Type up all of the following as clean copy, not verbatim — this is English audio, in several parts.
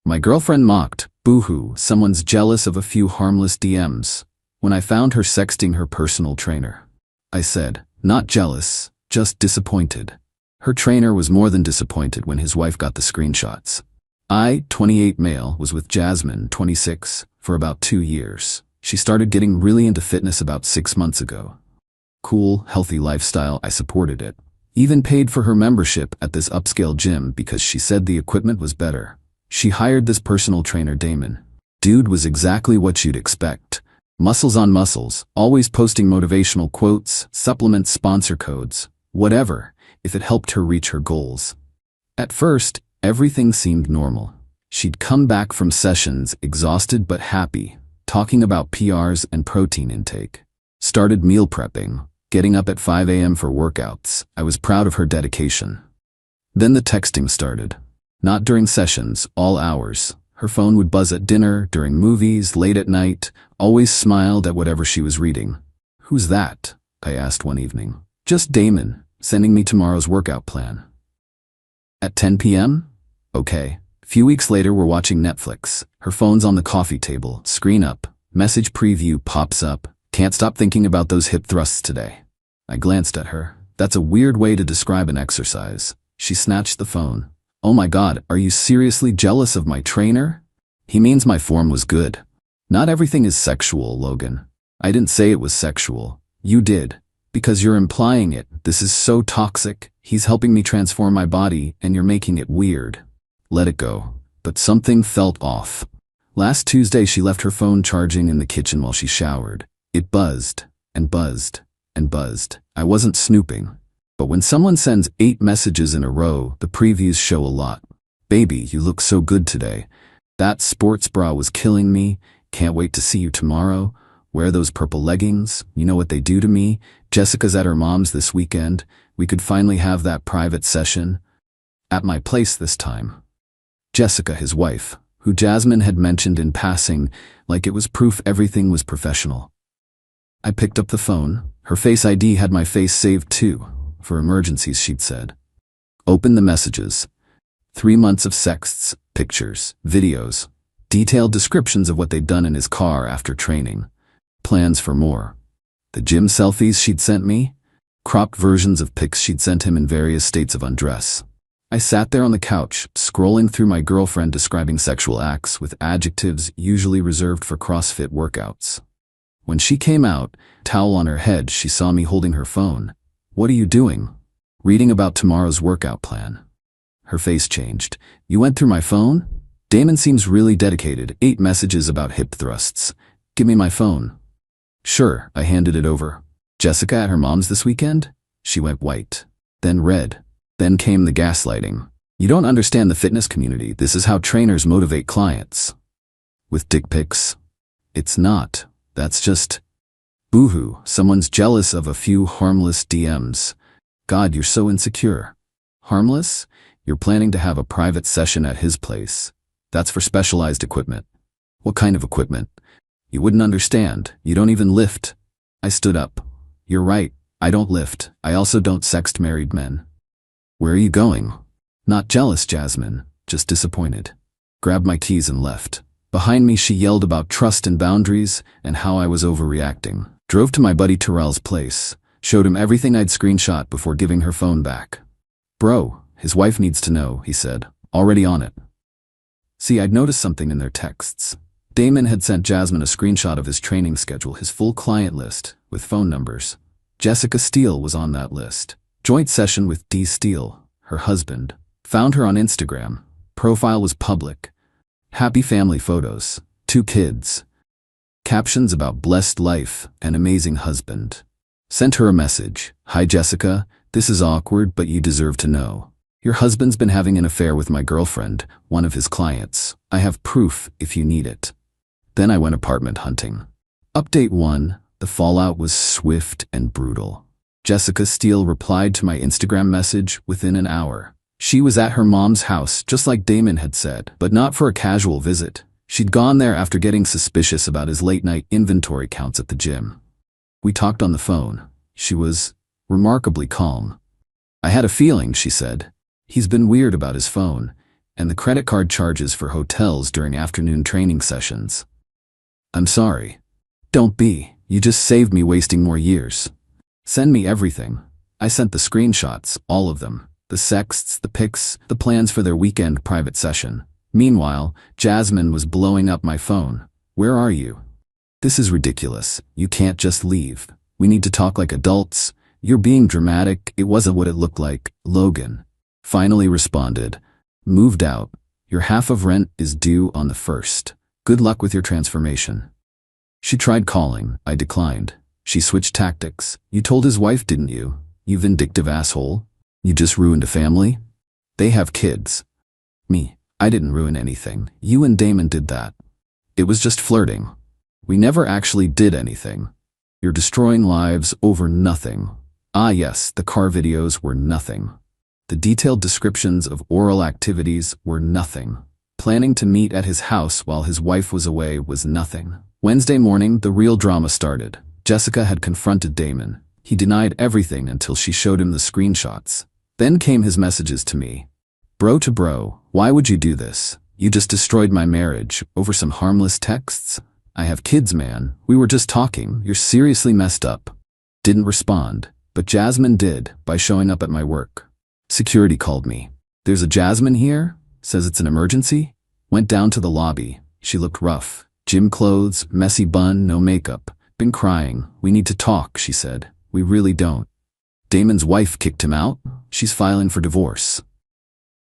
My girlfriend mocked, "Boohoo, someone's jealous of a few harmless DMs," when I found her sexting her personal trainer. I said, "Not jealous, just disappointed." Her trainer was more than disappointed when his wife got the screenshots. I, 28 male, was with Jasmine, 26, for about 2 years. She started getting really into fitness about 6 months ago. Cool, healthy lifestyle, I supported it. Even paid for her membership at this upscale gym because she said the equipment was better. She hired this personal trainer, Damon. Dude was exactly what you'd expect. Muscles on muscles, always posting motivational quotes, supplements, sponsor codes, whatever, if it helped her reach her goals. At first, everything seemed normal. She'd come back from sessions exhausted but happy, talking about PRs and protein intake. Started meal prepping, getting up at 5 a.m. for workouts. I was proud of her dedication. Then the texting started. Not during sessions, all hours. Her phone would buzz at dinner, during movies, late at night, always smiled at whatever she was reading. "Who's that?" I asked one evening. "Just Damon, sending me tomorrow's workout plan." At 10 p.m.? Okay. Few weeks later, we're watching Netflix. Her phone's on the coffee table, screen up, message preview pops up. "Can't stop thinking about those hip thrusts today." I glanced at her. That's a weird way to describe an exercise. She snatched the phone. "Oh my God, are you seriously jealous of my trainer?" "He means my form was good." "Not everything is sexual, Logan." "I didn't say it was sexual." "You did. Because you're implying it. This is so toxic. He's helping me transform my body, and you're making it weird." Let it go. But something felt off. Last Tuesday, she left her phone charging in the kitchen while she showered. It buzzed, and buzzed, and buzzed. I wasn't snooping. But when someone sends 8 messages in a row, the previews show a lot. "Baby, you look so good today. That sports bra was killing me. Can't wait to see you tomorrow. Wear those purple leggings. You know what they do to me. Jessica's at her mom's this weekend. We could finally have that private session. At my place this time." Jessica, his wife, who Jasmine had mentioned in passing, like it was proof everything was professional. I picked up the phone. Her Face ID had my face saved too. For emergencies, she'd said. Open the messages. 3 months of sexts, pictures, videos, detailed descriptions of what they'd done in his car after training. Plans for more. The gym selfies she'd sent me. Cropped versions of pics she'd sent him in various states of undress. I sat there on the couch, scrolling through my girlfriend describing sexual acts with adjectives usually reserved for CrossFit workouts. When she came out, towel on her head, she saw me holding her phone. "What are you doing?" "Reading about tomorrow's workout plan." Her face changed. "You went through my phone?" "Damon seems really dedicated. 8 messages about hip thrusts. Give me my phone." "Sure," I handed it over. "Jessica at her mom's this weekend?" She went white, then red. Then came the gaslighting. "You don't understand the fitness community. This is how trainers motivate clients." "With dick pics?" "It's not. That's just..." "Boohoo, someone's jealous of a few harmless DMs. God, you're so insecure." "Harmless? You're planning to have a private session at his place. That's for specialized equipment." "What kind of equipment?" "You wouldn't understand. You don't even lift." I stood up. "You're right. I don't lift. I also don't sext married men." "Where are you going?" "Not jealous, Jasmine. Just disappointed." Grabbed my keys and left. Behind me, she yelled about trust and boundaries and how I was overreacting. Drove to my buddy Terrell's place. Showed him everything I'd screenshot before giving her phone back. "Bro, his wife needs to know," he said. "Already on it." See, I'd noticed something in their texts. Damon had sent Jasmine a screenshot of his training schedule, his full client list, with phone numbers. Jessica Steele was on that list. Joint session with D. Steele, her husband. Found her on Instagram. Profile was public. Happy family photos. 2 kids. Captions about blessed life and amazing husband. Sent her a message. "Hi Jessica, this is awkward, but you deserve to know. Your husband's been having an affair with my girlfriend, one of his clients. I have proof if you need it." Then I went apartment hunting. Update 1, the fallout was swift and brutal. Jessica Steele replied to my Instagram message within an hour. She was at her mom's house, just like Damon had said, but not for a casual visit. She'd gone there after getting suspicious about his late-night inventory counts at the gym. We talked on the phone. She was remarkably calm. "I had a feeling," she said. "He's been weird about his phone. And the credit card charges for hotels during afternoon training sessions. I'm sorry. Don't be. You just saved me wasting more years. Send me everything. I sent the screenshots, all of them. The sexts, the pics, the plans for their weekend private session. Meanwhile, Jasmine was blowing up my phone. Where are you? This is ridiculous. You can't just leave. We need to talk like adults. You're being dramatic. It wasn't what it looked like. Logan finally responded. Moved out. Your half of rent is due on the 1st. Good luck with your transformation. She tried calling. I declined. She switched tactics. You told his wife, didn't you? You vindictive asshole. You just ruined a family? They have kids. Me. I didn't ruin anything. You and Damon did that. It was just flirting. We never actually did anything. You're destroying lives over nothing. Ah yes, the car videos were nothing. The detailed descriptions of oral activities were nothing. Planning to meet at his house while his wife was away was nothing. Wednesday morning, the real drama started. Jessica had confronted Damon. He denied everything until she showed him the screenshots. Then came his messages to me. Bro to bro, why would you do this? You just destroyed my marriage over some harmless texts? I have kids, man. We were just talking. You're seriously messed up. Didn't respond, but Jasmine did by showing up at my work. Security called me. There's a Jasmine here? Says it's an emergency? Went down to the lobby. She looked rough. Gym clothes, messy bun, no makeup. Been crying. We need to talk, she said. We really don't. Damon's wife kicked him out. She's filing for divorce.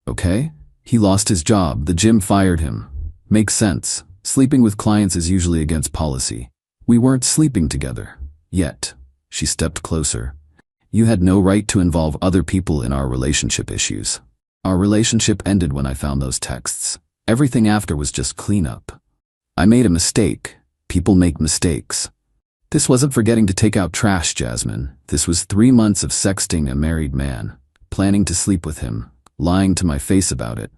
Okay? He lost his job. The gym fired him. Makes sense. Sleeping with clients is usually against policy. We weren't sleeping together. Yet. She stepped closer. You had no right to involve other people in our relationship issues. Our relationship ended when I found those texts. Everything after was just cleanup. I made a mistake. People make mistakes. This wasn't forgetting to take out trash, Jasmine. This was 3 months of sexting a married man, planning to sleep with him, lying to my face about it.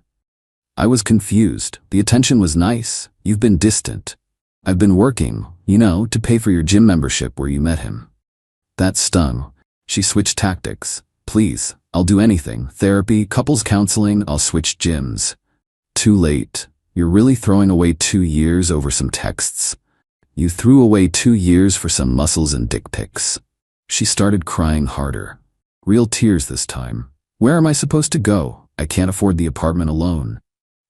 I was confused. The attention was nice. You've been distant. I've been working, to pay for your gym membership where you met him. That stung. She switched tactics. Please, I'll do anything. Therapy, couples counseling, I'll switch gyms. Too late. You're really throwing away 2 years over some texts. You threw away 2 years for some muscles and dick pics. She started crying harder. Real tears this time. Where am I supposed to go? I can't afford the apartment alone.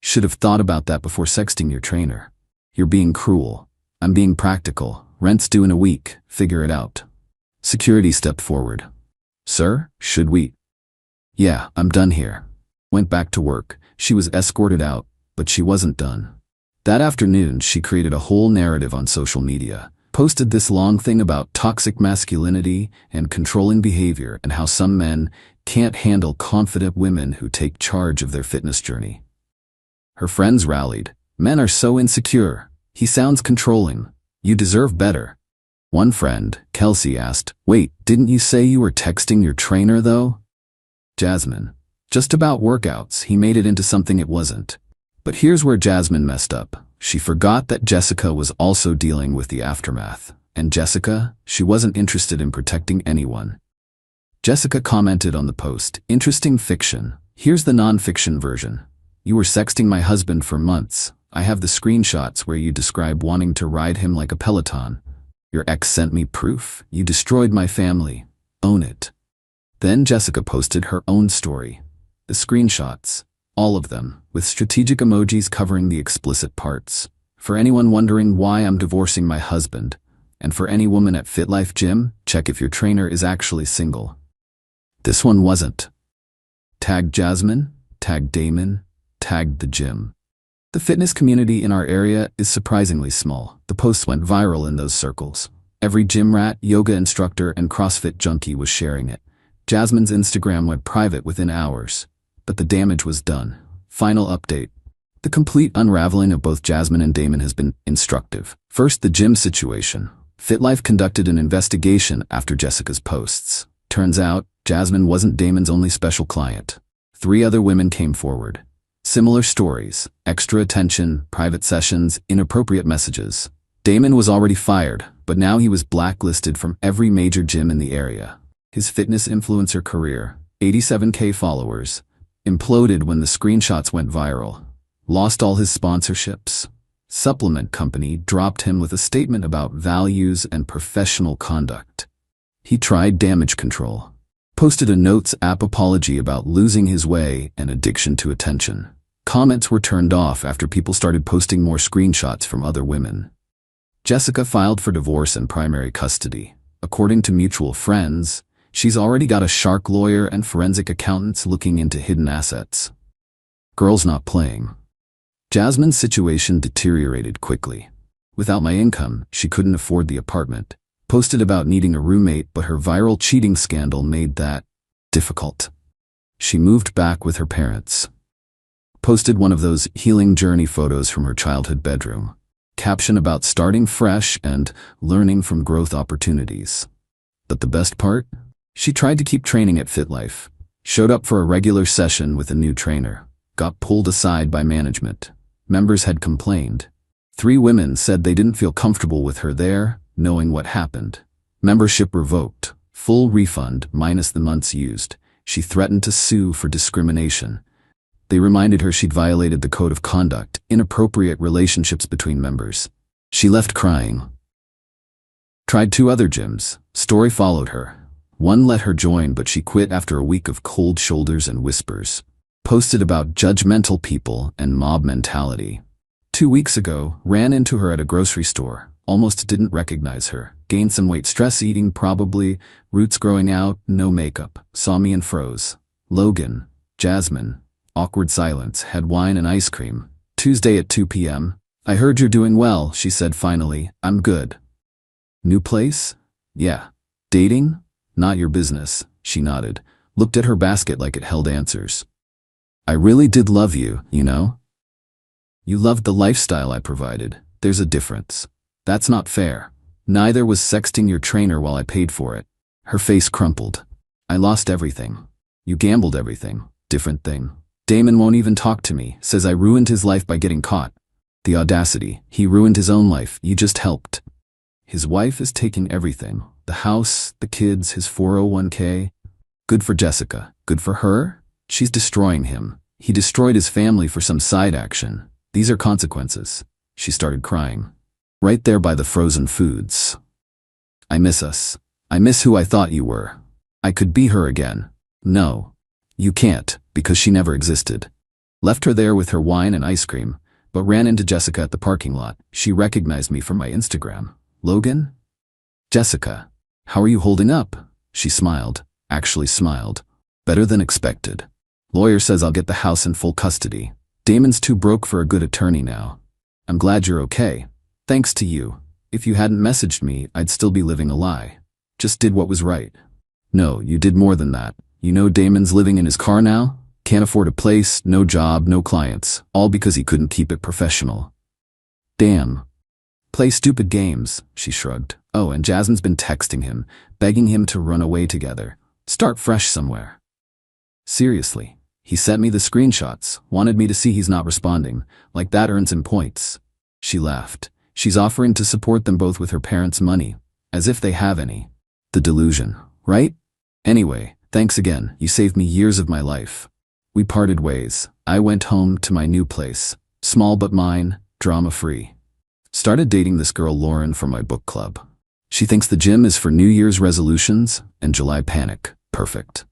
Should have thought about that before sexting your trainer. You're being cruel. I'm being practical. Rent's due in a week. Figure it out. Security stepped forward. Sir, should we? Yeah, I'm done here. Went back to work. She was escorted out, but she wasn't done. That afternoon, she created a whole narrative on social media, posted this long thing about toxic masculinity and controlling behavior and how some men can't handle confident women who take charge of their fitness journey. Her friends rallied. Men are so insecure. He sounds controlling. You deserve better. One friend, Kelsey, asked, wait, didn't you say you were texting your trainer though? Jasmine. Just about workouts. He made it into something it wasn't. But here's where Jasmine messed up. She forgot that Jessica was also dealing with the aftermath. And Jessica, she wasn't interested in protecting anyone. Jessica commented on the post, interesting fiction. Here's the non-fiction version. You were sexting my husband for months. I have the screenshots where you describe wanting to ride him like a Peloton. Your ex sent me proof. You destroyed my family. Own it. Then Jessica posted her own story. The screenshots. All of them, with strategic emojis covering the explicit parts. For anyone wondering why I'm divorcing my husband, and for any woman at FitLife Gym, check if your trainer is actually single. This one wasn't. Tagged Jasmine, tagged Damon, tagged the gym. The fitness community in our area is surprisingly small. The posts went viral in those circles. Every gym rat, yoga instructor, and CrossFit junkie was sharing it. Jasmine's Instagram went private within hours. But the damage was done. Final update. The complete unraveling of both Jasmine and Damon has been instructive. First, the gym situation. FitLife conducted an investigation after Jessica's posts. Turns out, Jasmine wasn't Damon's only special client. 3 other women came forward. Similar stories, extra attention, private sessions, inappropriate messages. Damon was already fired, but now he was blacklisted from every major gym in the area. His fitness influencer career, 87K followers, Imploded when the screenshots went viral. Lost all his sponsorships. Supplement company dropped him with a statement about values and professional conduct. He tried damage control. Posted a Notes app apology about losing his way and addiction to attention. Comments were turned off after people started posting more screenshots from other women. Jessica filed for divorce and primary custody. According to mutual friends, she's already got a shark lawyer and forensic accountants looking into hidden assets. Girl's not playing. Jasmine's situation deteriorated quickly. Without my income, she couldn't afford the apartment. Posted about needing a roommate, but her viral cheating scandal made that difficult. She moved back with her parents. Posted one of those healing journey photos from her childhood bedroom. Caption about starting fresh and learning from growth opportunities. But the best part? She tried to keep training at FitLife. Showed up for a regular session with a new trainer. Got pulled aside by management. Members had complained. 3 women said they didn't feel comfortable with her there, knowing what happened. Membership revoked. Full refund minus the months used. She threatened to sue for discrimination. They reminded her she'd violated the code of conduct, inappropriate relationships between members. She left crying. Tried 2 other gyms. Story followed her. One let her join, but she quit after a week of cold shoulders and whispers. Posted about judgmental people and mob mentality. 2 weeks ago, ran into her at a grocery store. Almost didn't recognize her. Gained some weight, stress eating probably, roots growing out, no makeup. Saw me and froze. Logan, Jasmine. Awkward silence, had wine and ice cream. Tuesday at 2 p.m. I heard you're doing well, she said finally. I'm good. New place? Yeah. Dating? Not your business, she nodded. Looked at her basket like it held answers. I really did love you, you know? You loved the lifestyle I provided. There's a difference. That's not fair. Neither was sexting your trainer while I paid for it. Her face crumpled. I lost everything. You gambled everything. Different thing. Damon won't even talk to me, says I ruined his life by getting caught. The audacity. He ruined his own life, you just helped. His wife is taking everything. The house, the kids, his 401k. Good for Jessica. Good for her? She's destroying him. He destroyed his family for some side action. These are consequences. She started crying. Right there by the frozen foods. I miss us. I miss who I thought you were. I could be her again. No. You can't, because she never existed. Left her there with her wine and ice cream, but ran into Jessica at the parking lot. She recognized me from my Instagram. Logan? Jessica, how are you holding up? She smiled. Actually smiled. Better than expected. Lawyer says I'll get the house in full custody. Damon's too broke for a good attorney now. I'm glad you're okay. Thanks to you. If you hadn't messaged me, I'd still be living a lie. Just did what was right. No, you did more than that. You know Damon's living in his car now? Can't afford a place, no job, no clients. All because he couldn't keep it professional. Damn. Play stupid games, she shrugged. Oh, and Jasmine's been texting him, begging him to run away together. Start fresh somewhere. Seriously. He sent me the screenshots, wanted me to see he's not responding. Like that earns him points. She laughed. She's offering to support them both with her parents' money. As if they have any. The delusion, right? Anyway, thanks again. You saved me years of my life. We parted ways. I went home to my new place. Small but mine, drama-free. Started dating this girl Lauren from my book club. She thinks the gym is for New Year's resolutions and July panic. Perfect.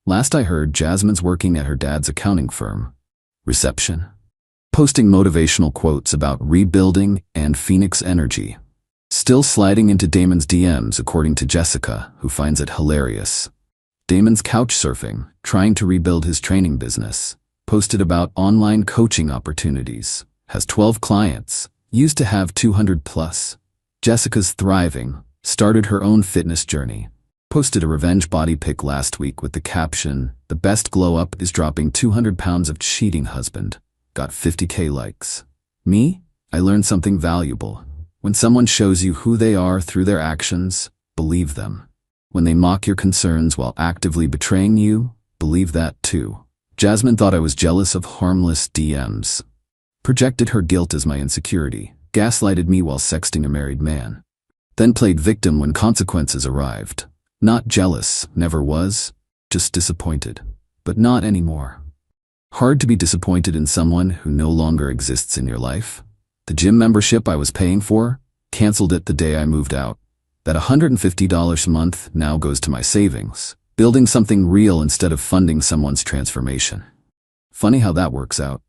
Last I heard, Jasmine's working at her dad's accounting firm. Reception. Posting motivational quotes about rebuilding and Phoenix energy. Still sliding into Damon's DMs according to Jessica, who finds it hilarious. Damon's couch surfing, trying to rebuild his training business. Posted about online coaching opportunities. Has 12 clients. Used to have 200 plus. Jessica's thriving. Started her own fitness journey. Posted a revenge body pic last week with the caption, "The best glow up is dropping 200 pounds of cheating husband." Got 50k likes. Me? I learned something valuable. When someone shows you who they are through their actions, believe them. When they mock your concerns while actively betraying you, believe that too. Jasmine thought I was jealous of harmless DMs. Projected her guilt as my insecurity. Gaslighted me while sexting a married man. Then played victim when consequences arrived. Not jealous, never was. Just disappointed. But not anymore. Hard to be disappointed in someone who no longer exists in your life. The gym membership I was paying for, canceled it the day I moved out. That $150 a month now goes to my savings, building something real instead of funding someone's transformation. Funny how that works out.